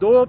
2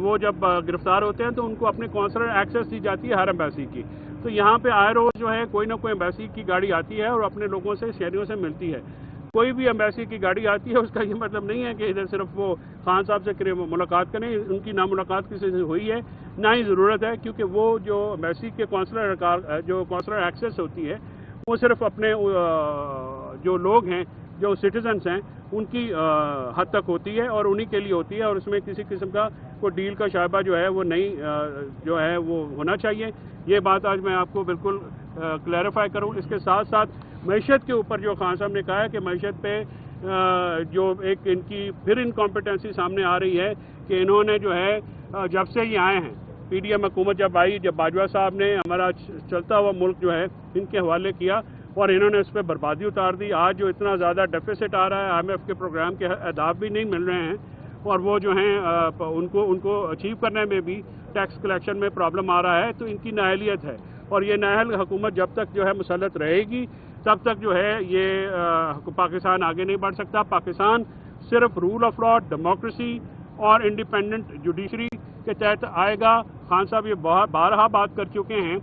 وہ جب گرفتار ہوتے ہیں تو ان کو اپنے کونسلر ایکسیس دی جاتی ہے ہر ایمبیسی کی. تو یہاں پہ آئے روز جو ہے کوئی نہ کوئی ایمبیسی کی گاڑی آتی ہے اور اپنے لوگوں سے شہریوں سے ملتی ہے. کوئی بھی ایمبیسی کی گاڑی آتی ہے اس کا یہ مطلب نہیں ہے کہ ادھر صرف وہ خان صاحب سے ملاقات کریں. ان کی نہ ملاقات کسی سے ہوئی ہے نہ ہی ضرورت ہے, کیونکہ وہ جو ایمبیسی کے کونسلر ایکسیس ہوتی ہے وہ صرف اپنے جو لوگ ہیں, جو سٹیزنز ہیں, ان کی حد تک ہوتی ہے اور انہی کے لیے ہوتی ہے, اور اس میں کسی قسم کا کوئی ڈیل کا شائبہ جو ہے وہ نہیں جو ہے وہ ہونا چاہیے. یہ بات آج میں آپ کو بالکل کلیریفائی کروں. اس کے ساتھ ساتھ معیشت کے اوپر جو خان صاحب نے کہا ہے کہ معیشت پہ جو ایک ان کی پھر انکمپیٹنسی سامنے آ رہی ہے کہ انہوں نے جو ہے جب سے یہ آئے ہیں, پی ڈی ایم حکومت جب آئی, جب باجوہ صاحب نے ہمارا چلتا ہوا ملک جو ہے ان کے حوالے کیا اور انہوں نے اس پہ بربادی اتار دی. آج جو اتنا زیادہ ڈیفیسٹ آ رہا ہے, آئی ایم ایف کے پروگرام کے اہداف بھی نہیں مل رہے ہیں, اور وہ جو ہیں ان کو اچیو کرنے میں بھی ٹیکس کلیکشن میں پرابلم آ رہا ہے. تو ان کی نااہلیت ہے, اور یہ نااہل حکومت جب تک جو ہے مسلط رہے گی تب تک جو ہے یہ پاکستان آگے نہیں بڑھ سکتا. پاکستان صرف رول آف لا, ڈیموکریسی اور انڈیپینڈنٹ جوڈیشری کے تحت آئے گا. خان صاحب یہ بارہا بات کر چکے ہیں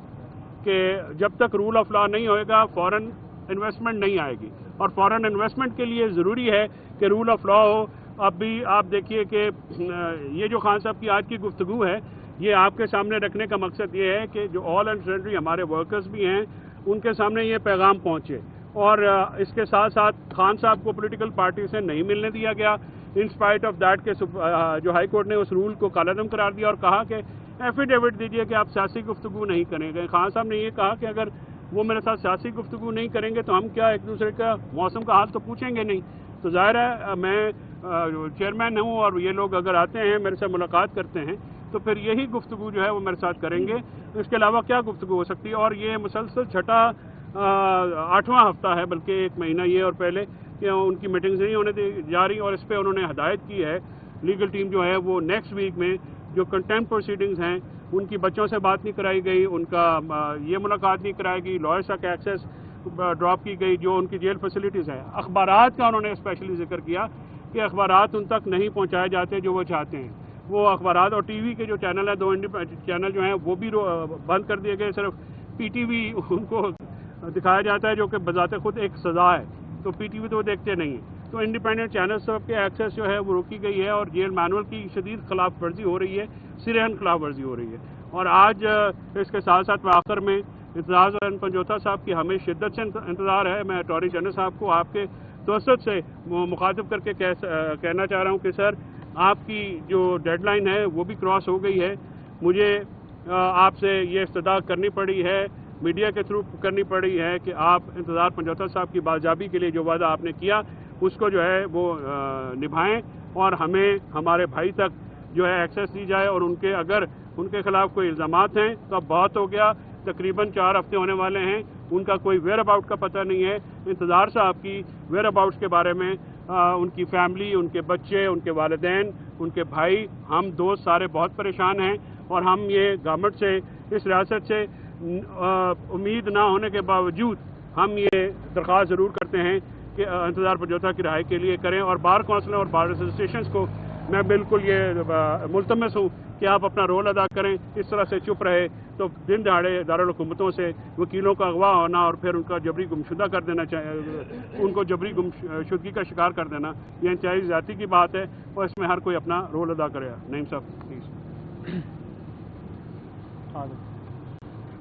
کہ جب تک رول آف لا نہیں ہوئے گا فورن انویسٹمنٹ نہیں آئے گی, اور فورن انویسٹمنٹ کے لیے ضروری ہے کہ رول آف لا ہو. اب بھی آپ دیکھیے کہ یہ جو خان صاحب کی آج کی گفتگو ہے یہ آپ کے سامنے رکھنے کا مقصد یہ ہے کہ جو آل اینڈ سینڈری ہمارے ورکرز بھی ہیں ان کے سامنے یہ پیغام پہنچے. اور اس کے ساتھ ساتھ خان صاحب کو پولیٹیکل پارٹی سے نہیں ملنے دیا گیا, ان اسپائٹ آف دیٹ کہ جو ہائی کورٹ نے اس رول کو کالعدم قرار دیا اور کہا کہ ایفیڈیوٹ دیجئے کہ آپ سیاسی گفتگو نہیں کریں گے. خان صاحب نے یہ کہا کہ اگر وہ میرے ساتھ سیاسی گفتگو نہیں کریں گے تو ہم کیا ایک دوسرے کا موسم کا حال تو پوچھیں گے نہیں. تو ظاہر ہے میں چیئرمین ہوں اور یہ لوگ اگر آتے ہیں میرے سے ملاقات کرتے ہیں تو پھر یہی گفتگو جو ہے وہ میرے ساتھ کریں گے. اس کے علاوہ کیا گفتگو ہو سکتی ہے. اور یہ مسلسل چھٹا 8واں ہفتہ ہے, بلکہ ایک مہینہ یہ اور پہلے کہ ان کی میٹنگز نہیں ہونے جا رہی, اور اس پہ انہوں نے ہدایت کی ہے لیگل ٹیم جو ہے وہ نیکسٹ ویک میں جو کنٹیمپٹ پروسیڈنگز ہیں ان کی بچوں سے بات نہیں کرائی گئی, ان کا یہ ملاقات نہیں کرائی گئی, لائرز کا ایکسیس ڈراپ کی گئی, جو ان کی جیل فیسلٹیز ہیں. اخبارات کا انہوں نے اسپیشلی ذکر کیا کہ اخبارات ان تک نہیں پہنچائے جاتے جو وہ چاہتے ہیں. وہ اخبارات اور ٹی وی کے جو چینل ہیں 2 چینل جو ہیں وہ بھی بند کر دیے گئے. صرف پی ٹی وی ان کو دکھایا جاتا ہے جو کہ بذات خود ایک سزا ہے, تو پی ٹی وی تو وہ دیکھتے نہیں ہیں. تو انڈیپینڈنٹ چینل سب کے ایکسیس جو ہے وہ روکی گئی ہے, اور جیل مینول کی شدید خلاف ورزی ہو رہی ہے, سرحد خلاف ورزی ہو رہی ہے. اور آج اس کے ساتھ ساتھ آخر میں اعتراض پنجوتا صاحب کی ہمیں شدت سے انتظار ہے. میں اٹارنی جنرل صاحب کو آپ کے توسط سے مخاطب کر کے کہنا چاہ رہا ہوں کہ سر آپ کی جو ڈیڈ لائن ہے وہ بھی کراس ہو گئی ہے. مجھے آپ سے یہ استدعا کرنی پڑی ہے, میڈیا کے تھرو کرنی پڑی ہے کہ آپ انتظار پنجوتا صاحب کی بازیابی کے لیے جو وعدہ آپ نے کیا اس کو جو ہے وہ نبھائیں, اور ہمیں ہمارے بھائی تک جو ہے ایکسیس دی جائے. اور اگر ان کے خلاف کوئی الزامات ہیں تو اب بہت ہو گیا, تقریباً 4 ہفتے ہونے والے ہیں, ان کا کوئی ویئر اباؤٹ کا پتہ نہیں ہے. انتظار صاحب کی ویئر اباؤٹس کے بارے میں ان کی فیملی, ان کے بچے, ان کے والدین, ان کے بھائی, ہم دوست سارے بہت پریشان ہیں. اور ہم یہ گورنمنٹ سے, اس ریاست سے امید نہ ہونے کے باوجود ہم یہ درخواست ضرور کرتے ہیں کہ انتظار پنجوتا کی رہائی کے لیے کریں. اور بار کونسل اور بار ایسوسیشنز کو میں بالکل یہ ملتمس ہوں کہ آپ اپنا رول ادا کریں. اس طرح سے چپ رہے تو دن دہاڑے دارالحکومتوں سے وکیلوں کا اغوا ہونا اور پھر ان کا جبری گمشدہ کر دینا, ان کو جبری گمشدگی کا شکار کر دینا, یہ انتہائی زیادتی کی بات ہے, اور اس میں ہر کوئی اپنا رول ادا کرے. نعیم صاحب پلیز.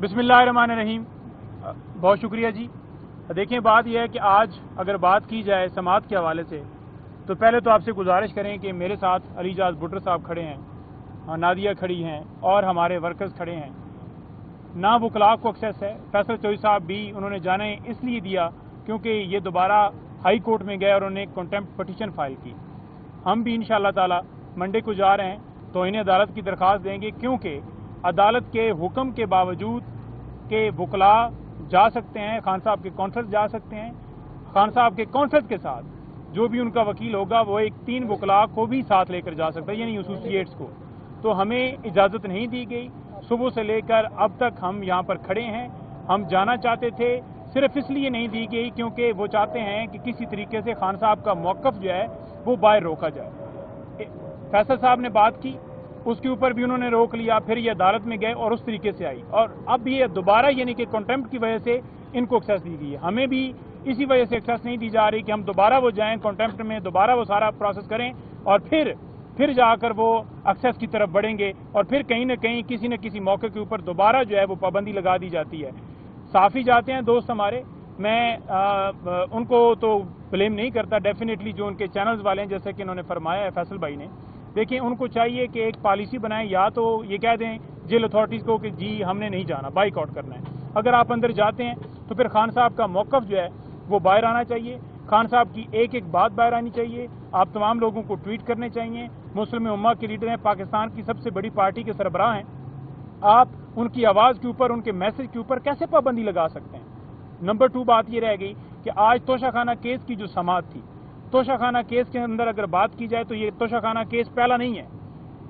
بسم اللہ الرحمن الرحیم. بہت شکریہ جی. دیکھیں بات یہ ہے کہ آج اگر بات کی جائے سماعت کے حوالے سے تو پہلے تو آپ سے گزارش کریں کہ میرے ساتھ علی جاز بٹر صاحب کھڑے ہیں, نادیہ کھڑی ہیں, اور ہمارے ورکرز کھڑے ہیں. نہ وکلاء کو ایکسیس ہے. فیصل چوہدری صاحب بھی انہوں نے جانے اس لیے دیا کیونکہ یہ دوبارہ ہائی کورٹ میں گئے اور انہوں نے ایک کنٹیمپٹ پٹیشن فائل کی. ہم بھی انشاءاللہ تعالی منڈے کو جا رہے ہیں تو انہیں عدالت کی درخواست دیں گے, کیونکہ عدالت کے حکم کے باوجود کہ وکلاء جا سکتے ہیں, خان صاحب کے کونسلز جا سکتے ہیں, خان صاحب کے کونسلز کے ساتھ جو بھی ان کا وکیل ہوگا وہ 3 وکلاء کو بھی ساتھ لے کر جا سکتا ہے, یعنی ایسوسیٹس کو. تو ہمیں اجازت نہیں دی گئی. صبح سے لے کر اب تک ہم یہاں پر کھڑے ہیں. ہم جانا چاہتے تھے, صرف اس لیے نہیں دی گئی کیونکہ وہ چاہتے ہیں کہ کسی طریقے سے خان صاحب کا موقف جو ہے وہ باہر روکا جائے. فیصل صاحب نے بات کی اس کے اوپر بھی انہوں نے روک لیا، پھر یہ عدالت میں گئے اور اس طریقے سے آئی، اور اب یہ دوبارہ یعنی کہ کنٹمپٹ کی وجہ سے ان کو ایکسیس دی گئی ہے۔ ہمیں بھی اسی وجہ سے ایکسیس نہیں دی جا رہی کہ ہم دوبارہ وہ جائیں کنٹمپٹ میں، دوبارہ وہ سارا پروسیس کریں اور پھر جا کر وہ ایکسیس کی طرف بڑھیں گے، اور پھر کہیں نہ کہیں کسی نہ کسی موقع کے اوپر دوبارہ جو ہے وہ پابندی لگا دی جاتی ہے۔ صافی جاتے ہیں دوست ہمارے، میں ان کو تو بلیم نہیں کرتا، ڈیفینیٹلی جو ان کے چینلز والے ہیں جیسے کہ انہوں نے فرمایا ہے فیصل بھائی نے، دیکھیں ان کو چاہیے کہ ایک پالیسی بنائیں، یا تو یہ کہہ دیں جیل اتھارٹیز کو کہ جی ہم نے نہیں جانا، بائیک آؤٹ کرنا ہے۔ اگر آپ اندر جاتے ہیں تو پھر خان صاحب کا موقف جو ہے وہ باہر آنا چاہیے، خان صاحب کی ایک ایک بات باہر آنی چاہیے، آپ تمام لوگوں کو ٹویٹ کرنے چاہیے، مسلم امہ کے لیڈر ہیں، پاکستان کی سب سے بڑی پارٹی کے سربراہ ہیں، آپ ان کی آواز کے اوپر، ان کے میسج کے اوپر کیسے پابندی لگا سکتے ہیں؟ نمبر 2 بات یہ رہ گئی کہ آج توشہ خانہ کیس کی جو سماعت تھی، توشہ خانہ کیس کے اندر اگر بات کی جائے تو یہ توشہ خانہ کیس پہلا نہیں ہے،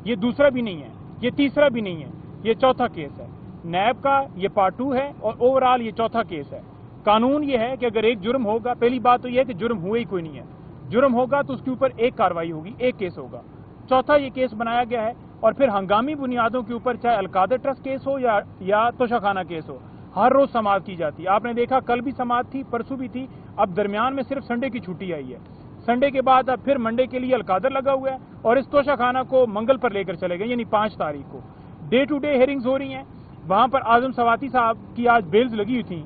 یہ دوسرا بھی نہیں ہے، یہ تیسرا بھی نہیں ہے، یہ چوتھا کیس ہے۔ نیب کا یہ پارٹ 2 ہے اور اوورآل یہ چوتھا کیس ہے۔ قانون یہ ہے کہ اگر ایک جرم ہوگا، پہلی بات تو یہ ہے کہ جرم ہوئے ہی کوئی نہیں ہے، جرم ہوگا تو اس کے اوپر ایک کارروائی ہوگی، ایک کیس ہوگا۔ چوتھا یہ کیس بنایا گیا ہے، اور پھر ہنگامی بنیادوں کے اوپر چاہے القادر ٹرسٹ کیس ہو یا توشہ خانہ کیس ہو، ہر روز سماعت کی جاتی ہے۔ آپ نے دیکھا کل بھی سماعت تھی، پرسوں بھی تھی، اب درمیان میں صرف سنڈے کی چھٹی آئی ہے، سنڈے کے بعد اب پھر منڈے کے لیے القادر لگا ہوا ہے، اور اس توشہ خانہ کو منگل پر لے کر چلے گئے، یعنی 5 تاریخ کو ڈے ٹو ڈے ہیئرنگز ہو رہی ہیں۔ وہاں پر اعظم سواتی صاحب کی آج بیلز لگی ہوئی تھیں،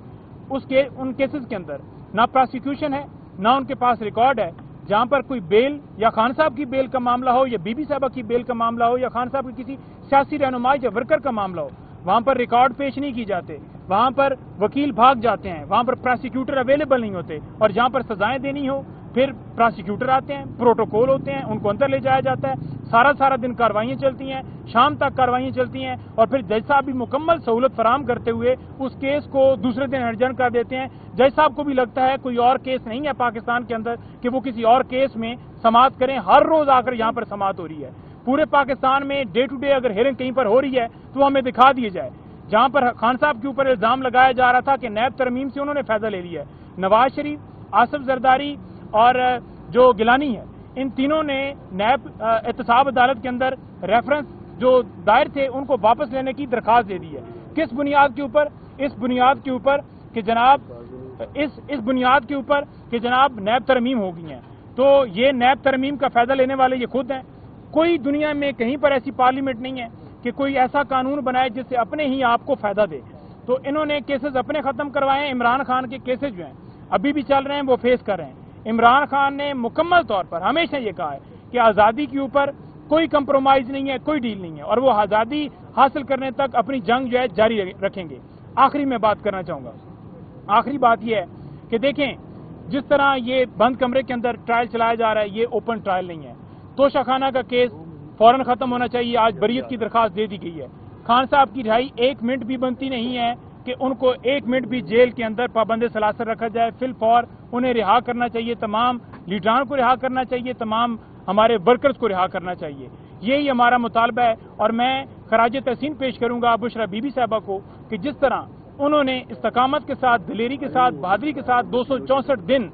ان کیسز کے اندر نہ پراسیکیوشن ہے، نہ ان کے پاس ریکارڈ ہے، جہاں پر کوئی بیل یا خان صاحب کی بیل کا معاملہ ہو یا بی بی صاحبہ کی بیل کا معاملہ ہو یا خان صاحب کی کسی سیاسی رہنمائی یا ورکر کا معاملہ ہو، وہاں پر ریکارڈ پیش نہیں کی جاتے، وہاں پر وکیل بھاگ جاتے ہیں، وہاں پر پراسیکیوٹر اویلیبل نہیں ہوتے، اور جہاں پر سزائیں دینی ہو پھر پراسیکیوٹر آتے ہیں، پروٹوکول ہوتے ہیں، ان کو اندر لے جایا جاتا ہے، سارا دن کاروائیاں چلتی ہیں، شام تک کاروائیاں چلتی ہیں، اور پھر جج صاحب بھی مکمل سہولت فراہم کرتے ہوئے اس کیس کو دوسرے دن ایڈجرن کر دیتے ہیں۔ جج صاحب کو بھی لگتا ہے کوئی اور کیس نہیں ہے پاکستان کے اندر کہ وہ کسی اور کیس میں سماعت کریں، ہر روز آ کر یہاں پر سماعت ہو رہی ہے۔ پورے پاکستان میں ڈے ٹو ڈے اگر ہیئرنگ کہیں پر ہو رہی ہے تو ہمیں دکھا دیے جائے۔ جہاں پر خان صاحب کے اوپر الزام لگایا جا رہا تھا کہ نیب ترمیم سے انہوں نے فائدہ لے لیا ہے، نواز شریف، آصف زرداری اور جو گیلانی ہے، ان تینوں نے نیب احتساب عدالت کے اندر ریفرنس جو دائر تھے ان کو واپس لینے کی درخواست دے دی ہے۔ کس بنیاد کے اوپر؟ اس بنیاد کے اوپر کہ جناب نیب ترمیم ہو گئی ہیں، تو یہ نیب ترمیم کا فائدہ لینے والے یہ خود ہیں۔ کوئی دنیا میں کہیں پر ایسی پارلیمنٹ نہیں ہے کہ کوئی ایسا قانون بنائے جس سے اپنے ہی آپ کو فائدہ دے، تو انہوں نے کیسز اپنے ختم کروائے ہیں۔ عمران خان کے کیسز جو ہیں ابھی بھی چل رہے ہیں، وہ فیس کر رہے ہیں۔ عمران خان نے مکمل طور پر ہمیشہ یہ کہا ہے کہ آزادی کے اوپر کوئی کمپرومائز نہیں ہے، کوئی ڈیل نہیں ہے، اور وہ آزادی حاصل کرنے تک اپنی جنگ جو ہے جاری رکھیں گے۔ آخری میں بات کرنا چاہوں گا، آخری بات یہ ہے کہ دیکھیں جس طرح یہ بند کمرے کے اندر ٹرائل چلایا جا رہا ہے، یہ اوپن ٹرائل نہیں ہے۔ توشہ خانہ کا کیس فوراً ختم ہونا چاہیے، آج بریت کی درخواست دے دی گئی ہے۔ خان صاحب کی رہائی 1 منٹ بھی بنتی نہیں ہے کہ ان کو 1 منٹ بھی جیل کے اندر پابند سلاسل رکھا جائے، فی الفور انہیں رہا کرنا چاہیے، تمام لیڈران کو رہا کرنا چاہیے، تمام ہمارے ورکرز کو رہا کرنا چاہیے، یہی ہمارا مطالبہ ہے۔ اور میں خراج تحسین پیش کروں گا بشرا بی بی صاحبہ کو کہ جس طرح انہوں نے استقامت کے ساتھ، دلیری کے ساتھ، بہادری کے ساتھ 264 دن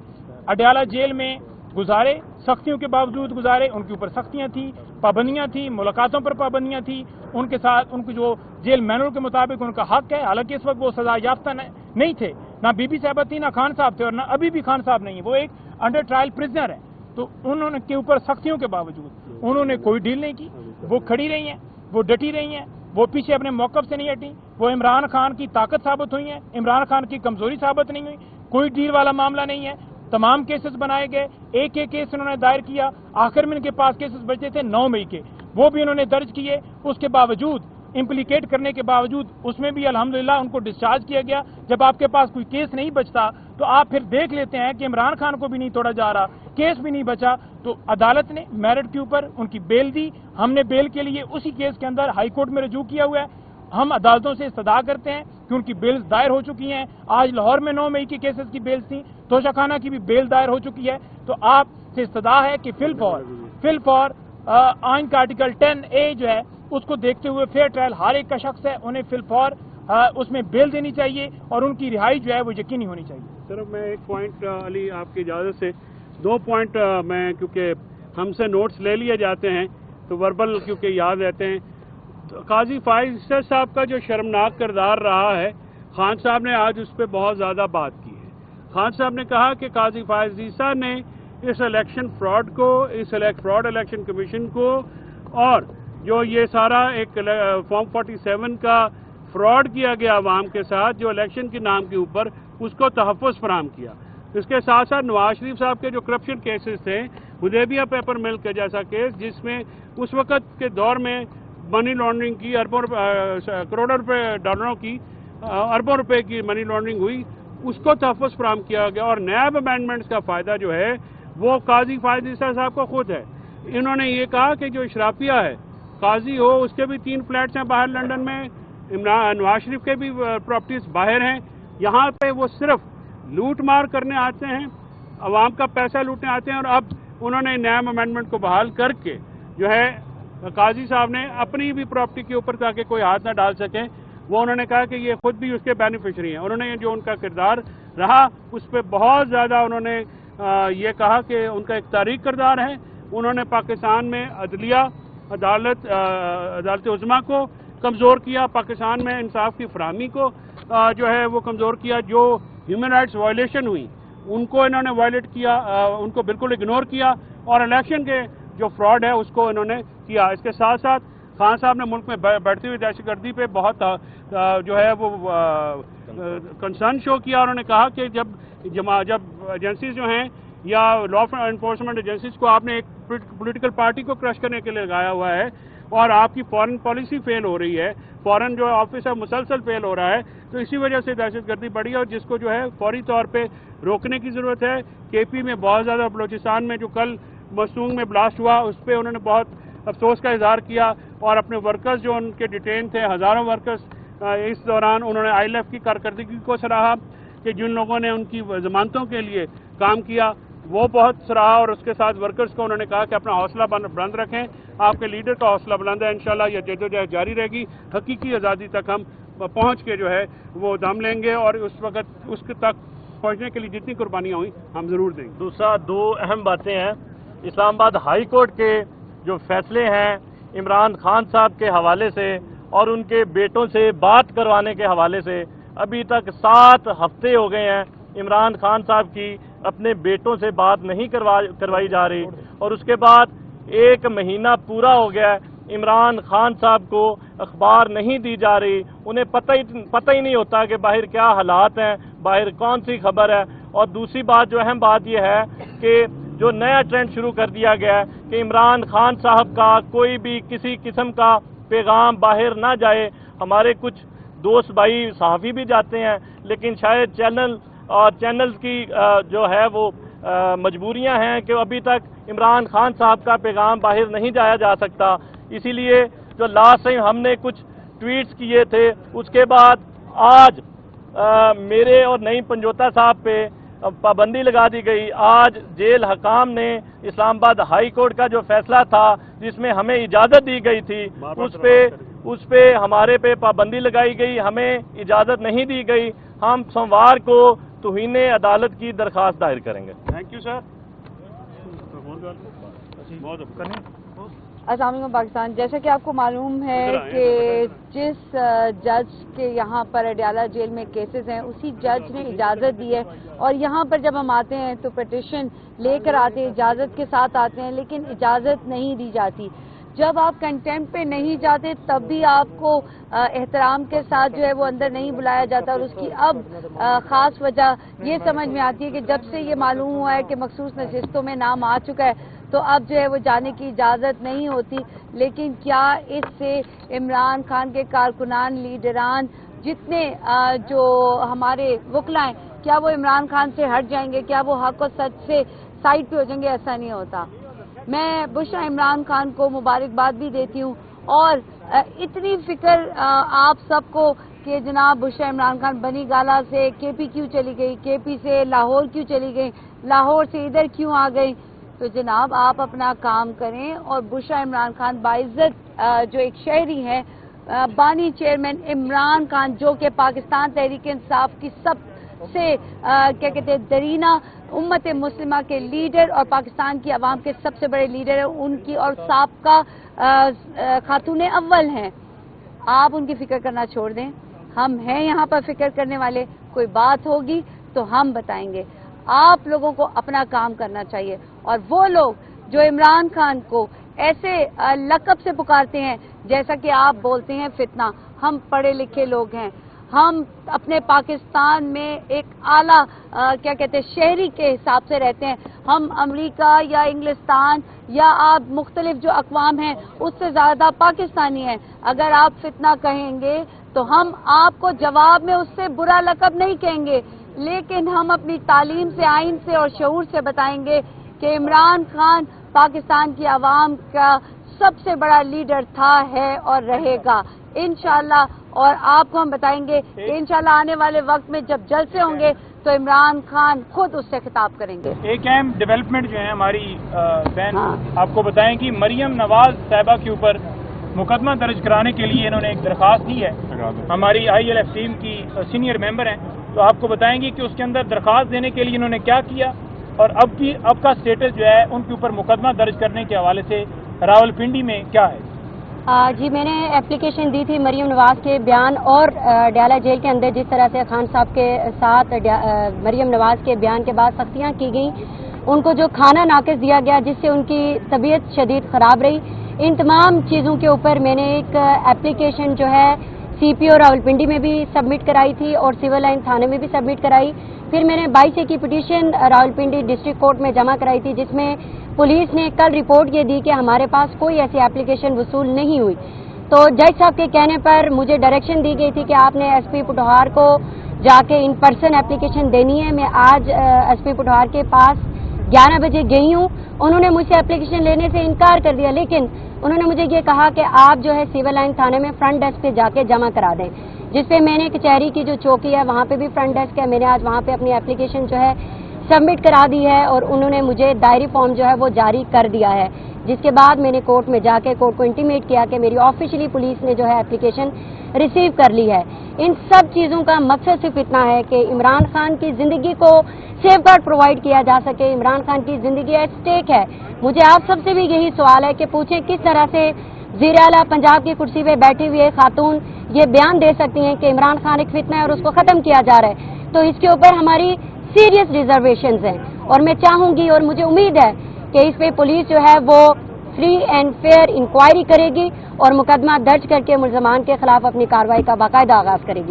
اڈیالہ جیل میں گزارے، سختیوں کے باوجود گزارے، ان کے اوپر سختیاں تھیں، پابندیاں تھیں، ملاقاتوں پر پابندیاں تھیں، ان کے ساتھ ان کو جو جیل مینول کے مطابق ان کا حق ہے، حالانکہ اس وقت وہ سزا یافتہ نہیں تھے، نہ بی بی صاحبہ تھی، نہ خان صاحب تھے، اور نہ ابھی بھی خان صاحب نہیں ہیں، وہ ایک انڈر ٹرائل پرزنر ہیں، تو انہوں نے کے اوپر سختیوں کے باوجود انہوں نے کوئی ڈیل نہیں کی، وہ کھڑی رہی ہیں، وہ ڈٹی رہی ہیں، وہ پیچھے اپنے موقف سے نہیں ہٹی، وہ عمران خان کی طاقت ثابت ہوئی ہیں، عمران خان کی کمزوری ثابت نہیں ہوئی، کوئی ڈیل والا معاملہ نہیں ہے۔ تمام کیسز بنائے گئے، ایک کیس انہوں نے دائر کیا، آخر میں ان کے پاس کیسز بچے تھے 9 مئی کے، وہ بھی انہوں نے درج کیے، اس کے باوجود امپلیکیٹ کرنے کے باوجود اس میں بھی الحمدللہ ان کو ڈسچارج کیا گیا۔ جب آپ کے پاس کوئی کیس نہیں بچتا تو آپ پھر دیکھ لیتے ہیں کہ عمران خان کو بھی نہیں توڑا جا رہا، کیس بھی نہیں بچا، تو عدالت نے میرٹ کے اوپر ان کی بیل دی، ہم نے بیل کے لیے اسی کیس کے اندر ہائی کورٹ میں رجوع کیا ہوا ہے۔ ہم عدالتوں سے استدعا کرتے ہیں کہ ان کی بیلز دائر ہو چکی ہیں، آج لاہور میں 9 مئی کی کیسز کی بیلز تھیں، توشہ خانہ کی بھی بیل دائر ہو چکی ہے، تو آپ سے استدعا ہے کہ فی الفور آئین کا آرٹیکل 10A جو ہے اس کو دیکھتے ہوئے فیئر ٹرائل ہر ایک کا شخص ہے، انہیں فی الفور اس میں بیل دینی چاہیے اور ان کی رہائی جو ہے وہ یقینی ہونی چاہیے۔ صرف میں ایک پوائنٹ علی آپ کی اجازت سے 2 پوائنٹ میں کیونکہ ہم سے نوٹس لے لیے جاتے ہیں، تو وربل کیونکہ یاد رہتے ہیں. تو قاضی فائز عیسیٰ صاحب کا جو شرمناک کردار رہا ہے، خان صاحب نے آج اس پہ بہت زیادہ بات کی ہے. خان صاحب نے کہا کہ قاضی فائز عیسیٰ نے اس الیکشن فراڈ کو، اس فراڈ الیکشن کمیشن کو، اور جو یہ سارا ایک فارم 47 کا فراڈ کیا گیا عوام کے ساتھ جو الیکشن کے نام کے اوپر، اس کو تحفظ فراہم کیا. اس کے ساتھ ساتھ نواز شریف صاحب کے جو کرپشن کیسز تھے، حدیبیہ پیپر مل کا جیسا کیس جس میں اس وقت کے دور میں منی لانڈرنگ کی کروڑوں روپے ڈالروں کی اربوں روپے کی منی لانڈرنگ ہوئی، اس کو تحفظ فراہم کیا گیا. اور نیب امینڈمنٹس کا فائدہ جو ہے وہ قاضی فائز عیسیٰ صاحب کو خود ہے. انہوں نے یہ کہا کہ جو اشرافیہ ہے، قاضی ہو، اس کے بھی 3 فلیٹس ہیں باہر لندن میں، نواز شریف کے بھی پراپرٹیز باہر ہیں. یہاں پہ وہ صرف لوٹ مار کرنے آتے ہیں، عوام کا پیسہ لوٹنے آتے ہیں. اور اب انہوں نے نیب امینڈمنٹ کو بحال کر کے جو ہے قاضی صاحب نے اپنی بھی پراپرٹی کے اوپر تاکہ کوئی ہاتھ نہ ڈال سکے، وہ انہوں نے کہا کہ یہ خود بھی اس کے بینیفیشری ہیں. انہوں نے جو ان کا کردار رہا اس پہ بہت زیادہ انہوں نے یہ کہا کہ ان کا ایک تاریخ کردار ہے. انہوں نے پاکستان میں عدلیہ، عدالت عظمیٰ کو کمزور کیا، پاکستان میں انصاف کی فراہمی کو جو ہے وہ کمزور کیا. جو ہیومن رائٹس وائلیشن ہوئی ان کو انہوں نے وائلیٹ کیا، ان کو بالکل اگنور کیا، اور الیکشن کے جو فراڈ ہے اس کو انہوں نے کیا. اس کے ساتھ ساتھ خان صاحب نے ملک میں بڑھتی ہوئی دہشت گردی پہ بہت جو ہے وہ کنسرن شو کیا. انہوں نے کہا کہ جب ایجنسیز جو ہیں یا لا انفورسمنٹ ایجنسیز کو آپ نے ایک پولیٹیکل پارٹی کو کرش کرنے کے لیے لگایا ہوا ہے اور آپ کی فورن پالیسی فیل ہو رہی ہے، فورن جو آفس ہے مسلسل فیل ہو رہا ہے، تو اسی وجہ سے دہشت گردی بڑھی ہے اور جس کو جو ہے فوری طور پہ روکنے کی ضرورت ہے. کے پی میں بہت زیادہ، بلوچستان میں جو کل مسونگ میں بلاسٹ ہوا اس پہ انہوں نے بہت افسوس کا اظہار کیا، اور اپنے ورکرز جو ان کے ڈیٹین تھے، ہزاروں ورکرز، اس دوران انہوں نے آئی ایل ایف کی کارکردگی کو سراہا کہ جن لوگوں نے ان کی ضمانتوں کے لیے کام کیا وہ بہت سراہا. اور اس کے ساتھ ورکرز کو انہوں نے کہا کہ اپنا حوصلہ بلند رکھیں، آپ کے لیڈر کا حوصلہ بلند ہے، انشاءاللہ یہ جدوجہد جاری رہے گی. حقیقی آزادی تک ہم پہنچ کے جو ہے وہ دم لیں گے، اور اس وقت اس تک پہنچنے کے لیے جتنی قربانیاں ہوئیں ہم ضرور دیں گے. دوسرا 2 اہم باتیں ہیں. اسلام آباد ہائی کورٹ کے جو فیصلے ہیں عمران خان صاحب کے حوالے سے اور ان کے بیٹوں سے بات کروانے کے حوالے سے، ابھی تک 7 ہفتے ہو گئے ہیں عمران خان صاحب کی اپنے بیٹوں سے بات نہیں کروائی جا رہی، اور اس کے بعد 1 مہینہ پورا ہو گیا ہے عمران خان صاحب کو اخبار نہیں دی جا رہی. انہیں پتہ ہی نہیں ہوتا کہ باہر کیا حالات ہیں، باہر کون سی خبر ہے. اور دوسری بات، جو اہم بات یہ ہے کہ جو نیا ٹرینڈ شروع کر دیا گیا ہے کہ عمران خان صاحب کا کوئی بھی کسی قسم کا پیغام باہر نہ جائے. ہمارے کچھ دوست بھائی صحافی بھی جاتے ہیں، لیکن شاید چینلز کی جو ہے وہ مجبوریاں ہیں کہ ابھی تک عمران خان صاحب کا پیغام باہر نہیں جایا جا سکتا. اسی لیے جو لاسٹ ٹائم ہم نے کچھ ٹویٹس کیے تھے، اس کے بعد آج میرے اور نعیم پنجوتا صاحب پہ پابندی لگا دی گئی. آج جیل حکام نے اسلام آباد ہائی کورٹ کا جو فیصلہ تھا جس میں ہمیں اجازت دی گئی تھی، اس پہ ہمارے پہ پابندی لگائی گئی، ہمیں اجازت نہیں دی گئی. ہم سوموار کو توہین عدالت کی درخواست دائر کریں گے. Thank you sir. السلام علیکم پاکستان. جیسا کہ آپ کو معلوم ہے کہ جس جج کے یہاں پر اڈیالہ جیل میں کیسز ہیں اسی جج نے اجازت دی ہے، اور یہاں پر جب ہم آتے ہیں تو پٹیشن لے کر آتے ہیں، اجازت کے ساتھ آتے ہیں، لیکن اجازت نہیں دی جاتی. جب آپ کنٹمپٹ پہ نہیں جاتے تب بھی آپ کو احترام کے ساتھ جو ہے وہ اندر نہیں بلایا جاتا. اور اس کی اب خاص وجہ یہ سمجھ میں آتی ہے کہ جب سے یہ معلوم ہوا ہے کہ مخصوص نشستوں میں نام آ چکا ہے تو اب جو ہے وہ جانے کی اجازت نہیں ہوتی. لیکن کیا اس سے عمران خان کے کارکنان، لیڈران، جتنے جو ہمارے وکلا ہیں، کیا وہ عمران خان سے ہٹ جائیں گے؟ کیا وہ حق و سچ سے سائڈ پہ ہو جائیں گے؟ ایسا نہیں ہوتا. میں بشرا عمران خان کو مبارکباد بھی دیتی ہوں، اور اتنی فکر آپ سب کو کہ جناب بشرا عمران خان بنی گالہ سے کے پی کیوں چلی گئی، کے پی سے لاہور کیوں چلی گئی، لاہور سے ادھر کیوں آ گئی. تو جناب آپ اپنا کام کریں، اور بشرا عمران خان باعزت جو ایک شہری ہیں، بانی چیئرمین عمران خان جو کہ پاکستان تحریک انصاف کی سب سے کیا کہتے ہیں درینہ امت مسلمہ کے لیڈر اور پاکستان کی عوام کے سب سے بڑے لیڈر ہیں ان کی، اور سابقہ خاتون اول ہیں. آپ ان کی فکر کرنا چھوڑ دیں. ہم ہیں یہاں پر فکر کرنے والے. کوئی بات ہوگی تو ہم بتائیں گے. آپ لوگوں کو اپنا کام کرنا چاہیے. اور وہ لوگ جو عمران خان کو ایسے لقب سے پکارتے ہیں جیسا کہ آپ بولتے ہیں فتنہ، ہم پڑھے لکھے لوگ ہیں. ہم اپنے پاکستان میں ایک اعلیٰ کیا کہتے ہیں شہری کے حساب سے رہتے ہیں. ہم امریکہ یا انگلستان یا آپ مختلف جو اقوام ہیں اس سے زیادہ پاکستانی ہیں. اگر آپ فتنہ کہیں گے تو ہم آپ کو جواب میں اس سے برا لقب نہیں کہیں گے، لیکن ہم اپنی تعلیم سے، آئین سے اور شعور سے بتائیں گے کہ عمران خان پاکستان کی عوام کا سب سے بڑا لیڈر تھا، ہے اور رہے گا انشاءاللہ. اور آپ کو ہم بتائیں گے کہ انشاءاللہ آنے والے وقت میں جب جلسے ہوں گے تو عمران خان خود اس سے خطاب کریں گے. ایک اہم ڈیولپمنٹ جو ہے ہماری بہن آپ کو بتائیں کہ مریم نواز صاحبہ کے اوپر مقدمہ درج کرانے کے لیے انہوں نے ایک درخواست دی ہے. ہماری ILF ٹیم کی سینئر ممبر ہیں، تو آپ کو بتائیں گے کہ اس کے اندر درخواست دینے کے لیے انہوں نے کیا کیا اور اب کا سٹیٹس جو ہے ان کے اوپر مقدمہ درج کرنے کے حوالے سے راولپنڈی میں کیا ہے. جی میں نے اپلیکیشن دی تھی مریم نواز کے بیان اور ڈیالہ جیل کے اندر جس طرح سے خان صاحب کے ساتھ مریم نواز کے بیان کے بعد سختیاں کی گئیں، ان کو جو کھانا ناقص دیا گیا جس سے ان کی طبیعت شدید خراب رہی، ان تمام چیزوں کے اوپر میں نے ایک اپلیکیشن جو ہے CPO راولپنڈی میں بھی سبمٹ کرائی تھی اور سول لائن تھانے میں بھی سبمٹ کرائی. پھر میں نے 22 کی پٹیشن راولپنڈی ڈسٹرکٹ کورٹ میں جمع کرائی تھی جس میں پولیس نے کل رپورٹ یہ دی کہ ہمارے پاس کوئی ایسی اپلیکیشن وصول نہیں ہوئی. تو جج صاحب کے کہنے پر مجھے ڈائریکشن دی گئی تھی کہ آپ نے SP پٹوہار کو جا کے ان پرسن اپلیکیشن دینی ہے. میں آج SP پٹوہار کے پاس 11 بجے گئی ہوں. انہوں نے مجھ سے اپلیکیشن لینے سے انکار کر دیا، لیکن انہوں نے مجھے یہ کہا کہ آپ جو ہے سول لائن تھانے میں فرنٹ ڈیسک پہ جا کے جمع کرا دیں، جس پہ میں نے کچہری کی جو چوکی ہے وہاں پہ بھی فرنٹ ڈیسک ہے. میں نے آج وہاں پہ اپنی اپلیکیشن جو ہے سبمٹ کرا دی ہے اور انہوں نے مجھے ڈائری فارم جو ہے وہ جاری کر دیا ہے، جس کے بعد میں نے کورٹ میں جا کے کورٹ کو انٹیمیٹ کیا کہ میری آفیشلی پولیس نے جو ہے اپلیکیشن ریسیو کر لی ہے. ان سب چیزوں کا مقصد صرف اتنا ہے کہ عمران خان کی زندگی کو سیف گارڈ پرووائڈ کیا جا سکے. عمران خان کی زندگی ایٹ اسٹیک ہے. مجھے آپ سب سے بھی یہی سوال ہے کہ پوچھیں کس طرح سے وزیر اعلیٰ پنجاب کی کرسی پہ بیٹھی ہوئی خاتون یہ بیان دے سکتی ہیں کہ عمران خان ایک فتنہ ہے اور اس کو ختم کیا جا رہا ہے. تو اس کے اوپر ہماری سیریس ریزرویشنز ہیں اور میں چاہوں گی اور مجھے امید ہے کہ اس پہ پولیس جو ہے وہ فری اینڈ فیئر انکوائری کرے گی اور مقدمہ درج کر کے ملزمان کے خلاف اپنی کارروائی کا باقاعدہ آغاز کرے گی.